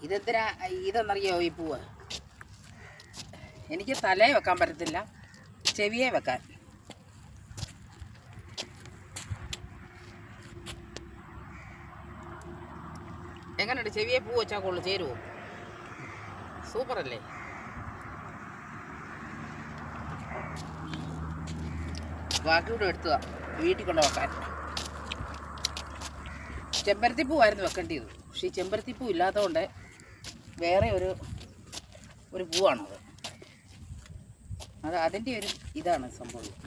ഇതെന്തിനാ ഇതെന്നറിയോ ഈ പൂവ്? എനിക്ക് തലയെ വെക്കാൻ പറ്റത്തില്ല, ചെവിയെ വെക്കാൻ. എങ്ങനെയുണ്ട്? ചെവിയെ പൂ വെച്ചാൽ കൊള്ളു ചേരുവോ? സൂപ്പറല്ലേ? ബാക്കി കൂടെ എടുത്തതാ വീട്ടിൽ കൊണ്ട് വെക്കാൻ. ചെമ്പരത്തിപ്പൂവായിരുന്നു വെക്കേണ്ടത്, പക്ഷേ ഈ ചെമ്പരത്തിപ്പൂ ഇല്ലാത്തതുകൊണ്ട് വേറെ ഒരു പൂവാണത്. അതിൻ്റെ ഒരു ഇതാണ് സംഭവം.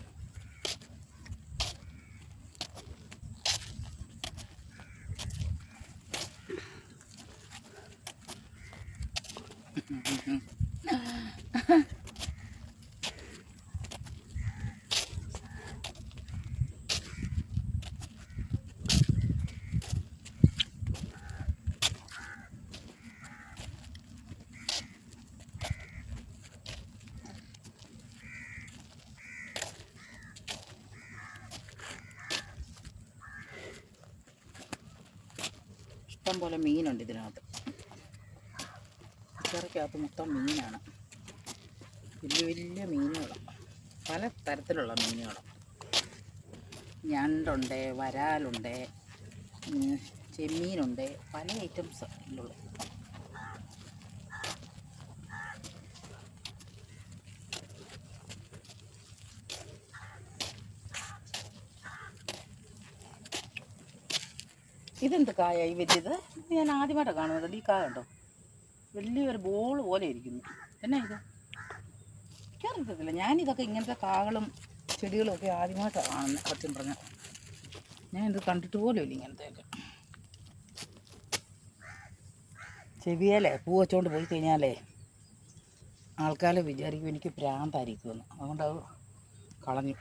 ഇഷ്ടം പോലെ മീനുണ്ട് ഇതിനകത്ത്. കറിക്കകത്ത് മൊത്തം മീനാണ്. വലിയ വലിയ മീനുകളാണ്, പല തരത്തിലുള്ള മീനുകളാണ്. ഞണ്ടുണ്ട്, വരാലുണ്ട്, ചെമ്മീനുണ്ട്, പല ഐറ്റംസ് ഉള്ളത്. ഇതെന്ത് കായ ഈ വലിയത്? ഞാൻ ആദ്യമായിട്ടാണ് കാണുന്നത്. ഈ കായ ഉണ്ടോ? വലിയൊരു ബോൾ പോലെ ഇരിക്കുന്നു. എന്നാ ഇത്? എനിക്കറിയത്തില്ല. ഞാനിതൊക്കെ ഇങ്ങനത്തെ കാകളും ചെടികളും ഒക്കെ ആദ്യമായിട്ടാണ് കാണുന്നത്. സത്യം പറഞ്ഞാൽ ഞാനിത് കണ്ടിട്ട് പോലും ഇല്ല ഇങ്ങനത്തെയൊക്കെ. ചെവിയല്ലേ പൂ വെച്ചുകൊണ്ട് പോയി കഴിഞ്ഞാലേ ആൾക്കാർ വിചാരിക്കും എനിക്ക് ഭ്രാന്തായിരിക്കുമെന്ന്. അതുകൊണ്ടത് കളഞ്ഞു.